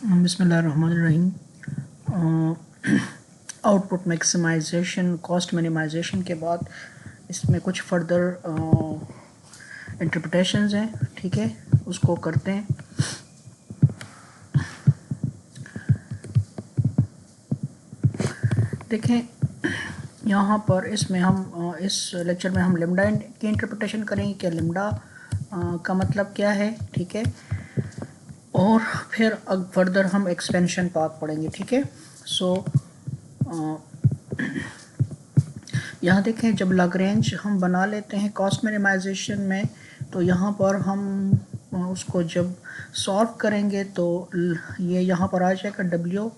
बिस्मिल्लाहिर्रहमानिर्रहीम। Output maximisation, cost minimisation के बाद इसमें कुछ फर्दर इंटरप्रिटेशंस हैं, ठीक है, उसको करते हैं। देखें यहाँ पर इसमें हम इस लेक्चर में हम लेमडा की इंटरप्रिटेशन करेंगे, क्या लेमडा का मतलब क्या है, ठीक है, और फिर फर्दर हम एक्सपेंशन पाथ पढ़ेंगे, ठीक है। सो यहाँ देखें, जब लाग्रेंज हम बना लेते हैं कॉस्ट मिनिमाइजेशन में, तो यहाँ पर हम उसको जब सॉल्व करेंगे तो ये यहाँ पर आ जाएगा W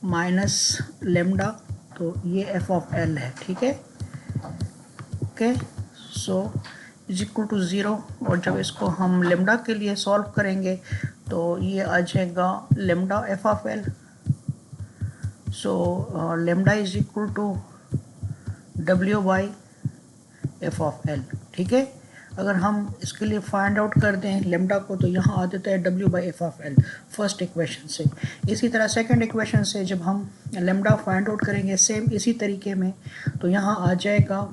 माइनस लेमडा, तो ये एफ ऑफ एल है, ठीक है, okay. So is equal to 0, और जब इसको हम लेमडा के लिए सॉल्व करेंगे तो ये आ जाएगा lambda F of L. So lambda is equal to W by F of L, ठीक है। अगर हम इसके लिए फाइंड आउट कर दें लेमडा को, तो यहाँ आ जाता है W by F of L first equation से। इसी तरह सेकंड इक्वेशन से जब हम लेमडा फाइंड आउट करेंगे सेम इसी तरीके में, तो यहाँ आ जाएगा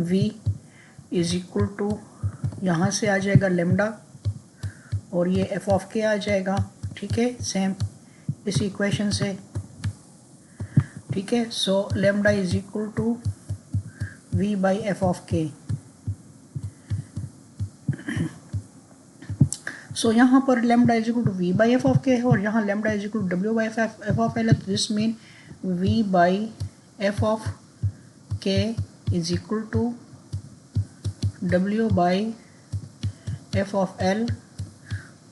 V इज इक्वल टू, यहाँ से आ जाएगा लेमडा और ये एफ ऑफ के आ जाएगा, ठीक है, सेम इसी इक्वेशन से, ठीक है। So lambda is equal to V by F of K. So यहाँ पर lambda is equal to V by F of K है, और यहाँ lambda is equal to W by F of L है, तो this mean V by F of K is equal to W by F of L,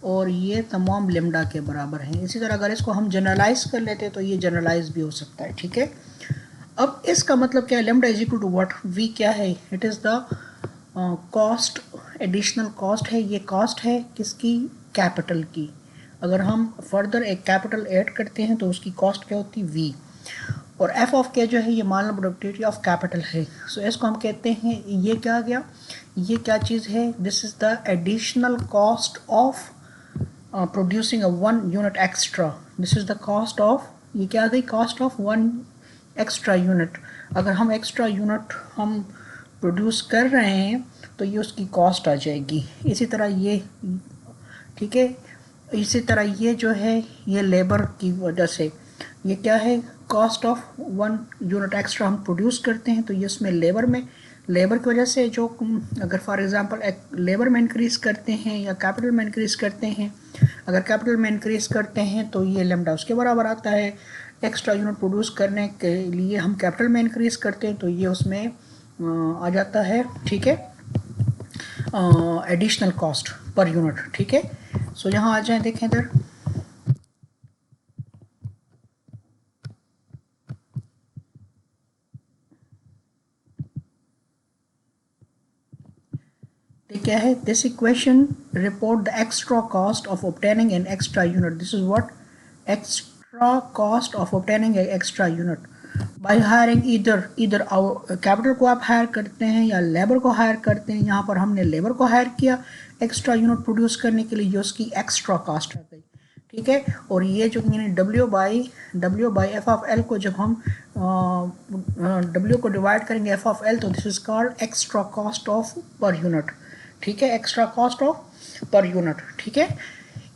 और ये तमाम lambda के बराबर हैं। इसी तरह अगर इसको हम जनरलाइज कर लेते हैं तो ये जनरलाइज भी हो सकता है, ठीक है। अब इसका मतलब क्या है, lambda is equal to what, V क्या है, it is the cost, additional cost है, ये कॉस्ट है किसकी, कैपिटल की। अगर हम फर्दर एक कैपिटल ऐड करते हैं तो उसकी कॉस्ट क्या होती है, V, और एफ ऑफ के जो है ये मार्जिनल प्रोडक्टिविटी ऑफ कैपिटल है। सो इसको हम कहते हैं, ये क्या गया, ये क्या चीज़ है, this is the additional cost of producing a 1 unit extra, this is the cost of, ये क्या गई, कॉस्ट ऑफ 1 एक्स्ट्रा यूनिट। अगर हम एक्स्ट्रा यूनिट हम प्रोड्यूस कर रहे हैं तो ये उसकी कॉस्ट आ जाएगी। इसी तरह ये, ठीक है, इसी तरह ये जो है ये लेबर की वजह से, ये क्या है, कॉस्ट ऑफ 1 यूनिट एक्स्ट्रा हम प्रोड्यूस करते हैं, तो ये उसमें लेबर में, लेबर की वजह से जो, अगर फॉर एग्जांपल लेबर में इंक्रीज़ करते हैं या कैपिटल में इंक्रीज़ करते हैं, अगर कैपिटल में इंक्रीज़ करते हैं तो ये लेमडा उसके बराबर आता है। एक्स्ट्रा यूनिट प्रोड्यूस करने के लिए हम कैपिटल में इंक्रीज़ करते हैं तो ये उसमें आ जाता है, ठीक है, एडिशनल कॉस्ट पर यूनिट, ठीक है। सो यहाँ आ जाए, देखें इधर, क्या है, this equation report the extra cost of obtaining an extra unit, this is what, extra cost of obtaining an extra unit by hiring इधर कैपिटल को आप हायर करते हैं या लेबर को हायर करते हैं। यहाँ पर हमने लेबर को हायर किया एक्स्ट्रा यूनिट प्रोड्यूस करने के लिए, ये उसकी एक्स्ट्रा कॉस्ट आ गई, ठीक है। और ये जो मैंने W by F of L को जब हम W को डिवाइड करेंगे एफ ऑफ एल, तो this is called extra cost of per unit, ठीक है, extra cost of per unit, ठीक है।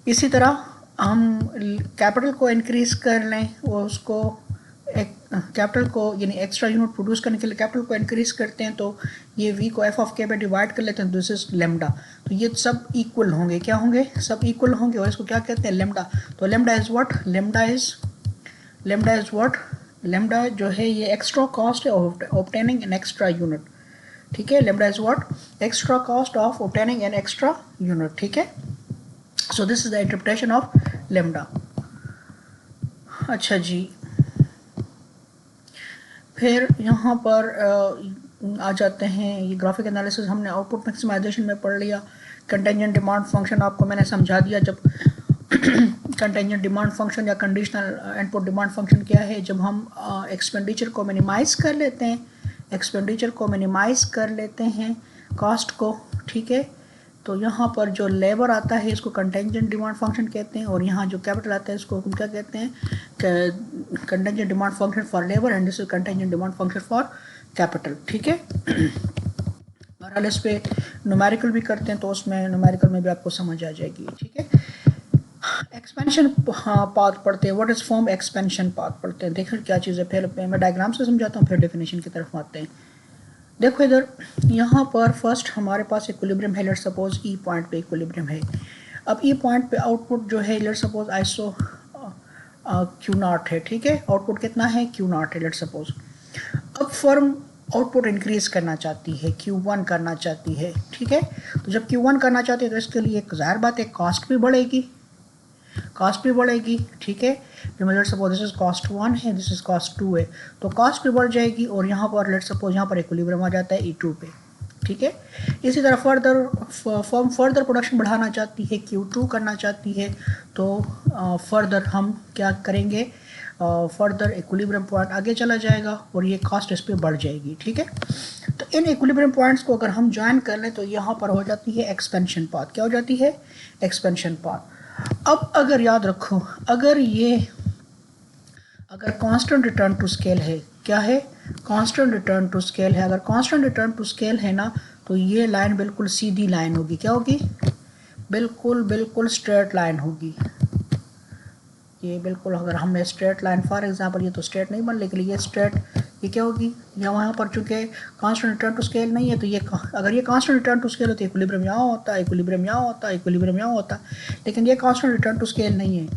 इसी तरह हम कैपिटल को इंक्रीज कर लें और उसको कैपिटल को, यानी एक्स्ट्रा यूनिट प्रोड्यूस करने के लिए कैपिटल को इंक्रीज करते हैं, तो ये V को एफ ऑफ के पे डिवाइड कर लेते हैं, दिस इज लेमडा। तो ये सब इक्वल होंगे, क्या होंगे, सब इक्वल होंगे, और इसको क्या कहते हैं, लेमडा। तो lambda is what, lambda is what, lambda जो है ये एक्स्ट्रा कॉस्ट है of obtaining an extra unit, ठीक है। Lambda is what, extra cost of obtaining an extra unit, ठीक है। So this is the interpretation of lambda. अच्छा जी, फिर यहाँ पर आ जाते हैं, ये ग्राफिक एनालिसिस हमने आउटपुट मैक्सिमाइजेशन में पढ़ लिया। कंटेंजेंट डिमांड फंक्शन आपको मैंने समझा दिया, जब कंटेंजेंट डिमांड फंक्शन या कंडीशनल इनपुट डिमांड फंक्शन क्या है, जब हम एक्सपेंडिचर को मिनिमाइज़ कर लेते हैं, एक्सपेंडिचर को मिनिमाइज़ कर लेते हैं कॉस्ट को, ठीक है, तो यहाँ पर जो लेबर आता है इसको कंटेंजेंट डिमांड फंक्शन कहते हैं, और यहाँ जो कैपिटल आता है इसको हम क्या कहते हैं, contingent demand function for labour, and this is contingent demand function for capital. ठीक है, बहरहाल इस पे न्यूमेरिकल भी करते हैं, तो उसमें न्यूमेरिकल में भी आपको समझ आ जाएगी। ठीक है, एक्सपेंशन पाथ पढ़ते हैं, what is form expansion path पढ़ते हैं। देखिए क्या चीज़ है, फिर मैं डायग्राम से समझाता हूँ, फिर डेफिनेशन की तरफ आते हैं। देखो इधर यहाँ पर फर्स्ट हमारे पास इक्विलिब्रियम है, लेट्स सपोज ई पॉइंट पे इक्विलिब्रियम है। अब ई पॉइंट पे आउटपुट जो है let's suppose iso Q not है। ठीक है, आउटपुट कितना है, क्यू नॉट है लेट्स सपोज। अब फर्म आउटपुट इंक्रीज करना चाहती है, Q1 करना चाहती है। ठीक है, तो जब Q1 करना चाहती है तो इसके लिए एक ज़ाहिर बात है कॉस्ट भी बढ़ेगी, कॉस्ट भी बढ़ेगी। ठीक है, let's suppose this is cost 1 है, दिस इज कॉस्ट 2 है, तो कॉस्ट भी बढ़ जाएगी, और यहाँ पर लेट्स सपोज यहाँ पर इक्विलिब्रियम आ जाता है E2 पे। ठीक है, इसी तरह फर्म फर्दर प्रोडक्शन बढ़ाना चाहती है, Q2 करना चाहती है, तो फर्दर हम क्या करेंगे, फर्दर इक्विलिब्रियम पॉइंट आगे चला जाएगा और ये कॉस्ट इस पर बढ़ जाएगी। ठीक है, तो इन इक्विलिब्रियम पॉइंट्स को अगर हम ज्वाइन कर लें तो यहाँ पर हो जाती है एक्सपेंशन पाथ। क्या हो जाती है, एक्सपेंशन पाथ। अब अगर याद रखो, अगर कांस्टेंट रिटर्न टू स्केल है, क्या है, कांस्टेंट रिटर्न टू स्केल है, अगर कांस्टेंट रिटर्न टू स्केल है ना, तो ये लाइन बिल्कुल सीधी लाइन होगी। क्या होगी, बिल्कुल स्ट्रेट लाइन होगी। ये बिल्कुल, अगर हमने स्ट्रेट लाइन फॉर एग्जांपल, ये तो स्ट्रेट नहीं बन, लेकिन ये स्ट्रेट, ये क्या होगी, यहाँ पर चूंकि कांस्टेंट रिटर्न टू स्केल नहीं है, तो ये अगर ये कांस्टेंट रिटर्न टू स्केल होती है, इक्विलिब्रियम यहाँ होता है, इक्विलिब्रियम यहाँ होता है, इक्विलिब्रियम यहाँ होता है, लेकिन ये कांस्टेंट रिटर्न टू स्केल नहीं है।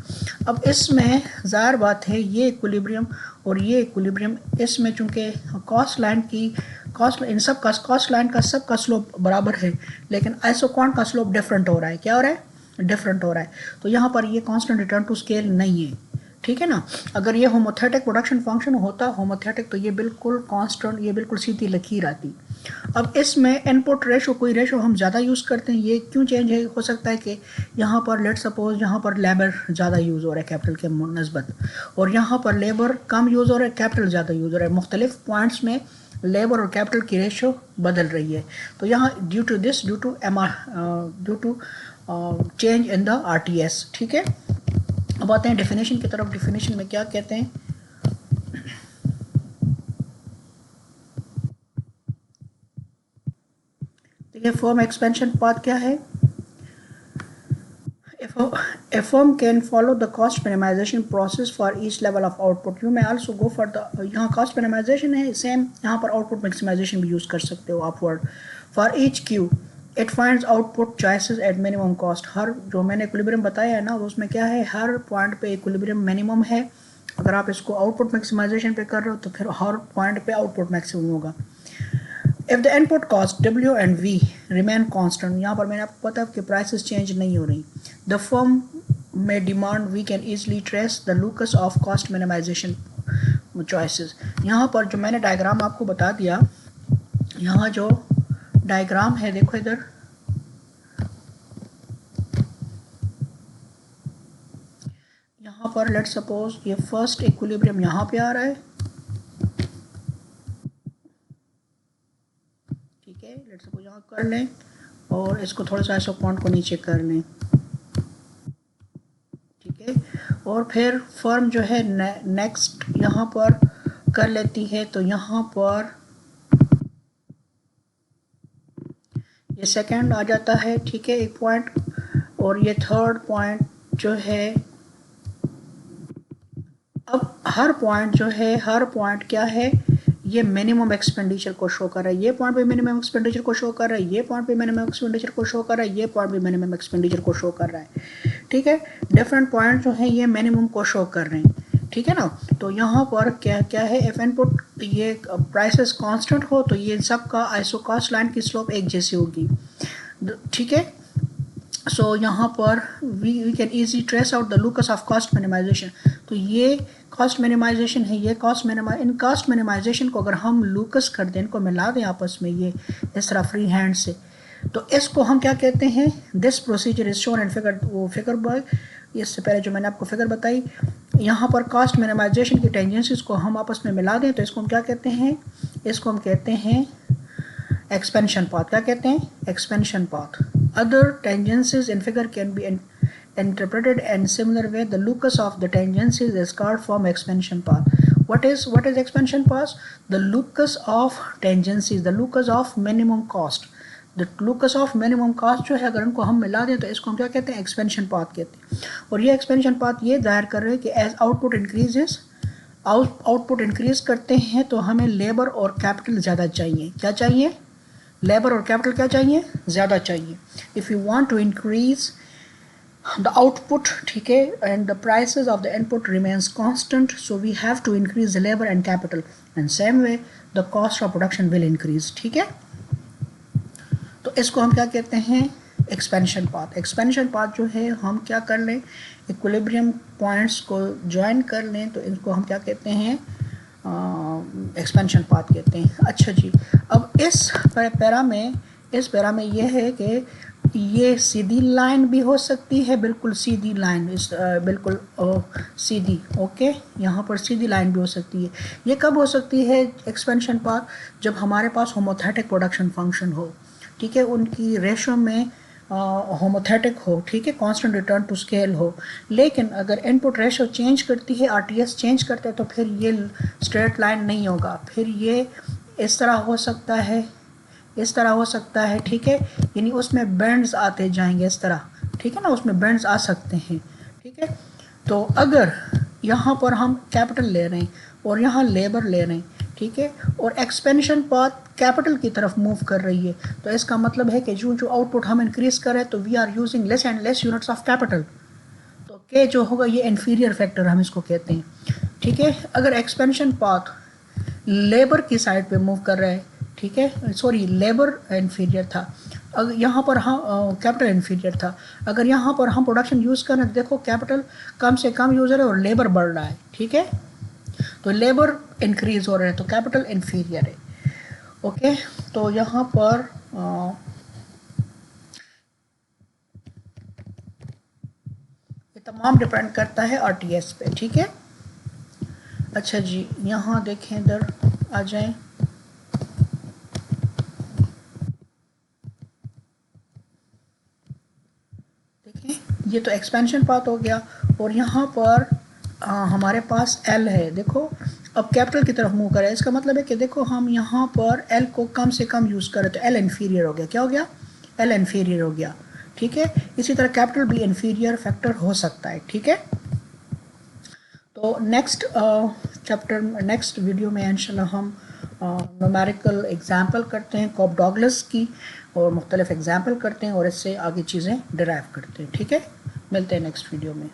अब इसमें ज़ाहिर बात है ये इक्विलिब्रियम और ये इक्विलिब्रियम, इसमें चूंकि कॉस्ट लाइन की इन सब का कॉस्ट लाइन का सबका स्लोप बराबर है, लेकिन आइसोक्वांट का स्लोप डिफरेंट हो रहा है। क्या हो रहा है, डिफरेंट हो रहा है, तो यहाँ पर ये कांस्टेंट रिटर्न टू स्केल नहीं है। ठीक है ना, अगर ये होमोथेटिक प्रोडक्शन फंक्शन होता, होमोथेटिक, तो ये बिल्कुल कांस्टेंट, ये बिल्कुल सीधी लकीर आती। अब इसमें इनपुट रेशो, कोई रेशो हम ज़्यादा यूज़ करते हैं, ये क्यों चेंज है, हो सकता है कि यहाँ पर लेट सपोज यहाँ पर लेबर ज़्यादा यूज़ हो रहा है कैपिटल के नस्बत, और यहाँ पर लेबर कम यूज़ हो रहा है, कैपिटल ज़्यादा यूज़ हो रहा है। मुख्तलिफ पॉइंट्स में लेबर और कैपिटल की रेशो बदल रही है, तो यहाँ due to change in the RTS। ठीक है, अब आते हैं डेफिनेशन की तरफ। डेफिनेशन में क्या कहते हैं, देखिए फर्म एक्सपेंशन पाथ क्या है, a firm can follow the cost minimization process for each level of output. You may also go for the, यहाँ cost minimization है, सेम यहाँ पर output maximization भी यूज़ कर सकते हो upward. For each Q it finds output choices at minimum cost. हर जो मैंने इक्विलिब्रियम बताया है ना, उसमें क्या है, हर पॉइंट पे इक्विलिब्रियम मिनिमम है। अगर आप इसको आउटपुट मैक्सिमाइजेशन पे कर रहे हो तो फिर हर पॉइंट पे आउटपुट मैक्सिमम होगा। If the input cost W and V remain constant, यहाँ पर मैंने आपको पता है कि प्राइसेस चेंज नहीं हो रही, the firm may demand we can easily trace the locus of cost minimization choices. यहाँ पर जो मैंने डायग्राम आपको बता दिया, यहाँ जो डायग्राम है देखो इधर, यहाँ पर लेट सपोज ये फर्स्ट इक्विलिब्रियम यहाँ पे आ रहा है। ठीक है, लेट सपोज यहाँ कर लें और इसको थोड़ा सा आइसोक्वांट को नीचे कर लें। ठीक है, और फिर फर्म जो है नेक्स्ट यहाँ पर कर लेती है, तो यहाँ पर ये सेकंड आ जाता है। ठीक है, एक पॉइंट, और ये थर्ड पॉइंट जो है, अब हर पॉइंट जो है, हर पॉइंट क्या है, ये मिनिमम एक्सपेंडिचर को शो कर रहा है, ये पॉइंट पे मिनिमम एक्सपेंडिचर को शो कर रहा है, ये पॉइंट पे मिनिमम एक्सपेंडिचर को शो कर रहा है, ये पॉइंट पे मिनिमम एक्सपेंडिचर को शो कर रहा है। ठीक है, डिफरेंट पॉइंट जो है ये मिनिमम को शो कर रहे हैं। ठीक है ना, तो यहाँ पर क्या क्या है, इफ इनपुट ये प्राइसेस कांस्टेंट हो तो ये सबका आइसोकॉस्ट लाइन की स्लोप एक जैसी होगी। ठीक है, सो यहाँ पर we can easy trace out the locus of cost minimisation. तो ये कॉस्ट मिनिमाइजेशन है, ये इन कॉस्ट मिनिमाइजेशन को अगर हम लूकस कर दें, इनको मिला दें आपस में ये इस तरह फ्री हैंड से, तो इसको हम क्या कहते हैं, this procedure is shown and figure, वो फिगर बाय, इससे पहले जो मैंने आपको फिगर बताई, यहाँ पर कॉस्ट मिनिमाइजेशन की टेंजेंसीज को हम आपस में मिला दें तो इसको हम क्या कहते हैं, इसको हम कहते हैं एक्सपेंशन पाथ। क्या कहते हैं, expansion path. other tangencies in figure can be interpreted in similar way. The locus of the tangencies is called from expansion path. What is expansion path? The locus of tangencies, the locus of minimum cost. The locus of minimum cost जो है अगर उनको हम मिला दें तो इसको हम क्या कहते हैं, एक्सपेंशन पाथ कहते हैं। और ये एक्सपेंशन पाथ ये जाहिर कर रहे हैं कि as output increases, output increase करते हैं तो हमें लेबर और कैपिटल ज़्यादा चाहिए। क्या चाहिए? लेबर और कैपिटल क्या चाहिए? ज़्यादा चाहिए। If you want to increase the output, ठीक है, and the prices of the input remains constant, so we have to increase the labour and capital, and same way the cost of production will increase. ठीक है, तो इसको हम क्या कहते हैं, एक्सपेंशन पाथ। एक्सपेंशन पाथ जो है हम क्या कर लें, इक्विलिब्रियम पॉइंट्स को ज्वाइन कर लें तो इनको हम क्या कहते हैं, एक्सपेंशन पाथ कहते हैं। अच्छा जी, अब इस पैरा में ये है कि ये सीधी लाइन भी हो सकती है, बिल्कुल सीधी लाइन, इस बिल्कुल सीधी, ओके, यहाँ पर सीधी लाइन भी हो सकती है। ये कब हो सकती है एक्सपेंशन पाथ? जब हमारे पास होमोथेटिक प्रोडक्शन फंक्शन हो, ठीक है, उनकी रेशो में होमोथेटिक हो, ठीक है, कांस्टेंट रिटर्न टू स्केल हो। लेकिन अगर इनपुट रेशो चेंज करती है, आरटीएस चेंज करते हैं, तो फिर ये स्ट्रेट लाइन नहीं होगा, फिर ये इस तरह हो सकता है, इस तरह हो सकता है, ठीक है, यानी उसमें बेंड्स आते जाएंगे इस तरह, ठीक है ना, उसमें बेंड्स आ सकते हैं, ठीक है। तो अगर यहाँ पर हम कैपिटल ले रहे हैं और यहाँ लेबर ले रहे हैं, ठीक है, और एक्सपेंशन पाथ कैपिटल की तरफ मूव कर रही है, तो इसका मतलब है कि जो आउटपुट हम इंक्रीज करें तो we are using less and less units of capital, तो के जो होगा ये इन्फीरियर फैक्टर हम इसको कहते हैं। ठीक है, अगर एक्सपेंशन पाथ लेबर की साइड पे मूव कर रहा है, ठीक है, सॉरी लेबर इन्फीरियर था, अगर यहाँ पर हम कैपिटल इन्फीरियर था, अगर यहाँ पर हम प्रोडक्शन यूज़ कर रहे हैं, देखो कैपिटल कम से कम यूज़र है और लेबर बढ़ रहा है, ठीक है, तो लेबर इंक्रीज हो रहे हैं तो कैपिटल इन्फीरियर है, ओके। तो यहाँ पर ये तमाम डिपेंड करता है आरटीएस पे, ठीक है। अच्छा जी, यहाँ देखें, इधर आ जाएं, देखें ये तो एक्सपेंशन पाथ हो गया, और यहाँ पर हमारे पास एल है, देखो अब कैपिटल की तरफ मूव करें, इसका मतलब है कि देखो हम यहाँ पर एल को कम से कम यूज़ करें तो एल इन्फीरियर हो गया, क्या हो गया, एल इन्फीरियर हो गया, ठीक है। इसी तरह कैपिटल भी इन्फीरियर फैक्टर हो सकता है, ठीक है। तो नेक्स्ट चैप्टर, नेक्स्ट वीडियो में इंशाल्लाह हम न्यूमेरिकल एग्जाम्पल करते हैं कॉप डॉगलस की, और मुख्तलिफ एग्जाम्पल करते हैं और इससे आगे चीज़ें डिराइव करते हैं, ठीक है। मिलते हैं नेक्स्ट वीडियो में।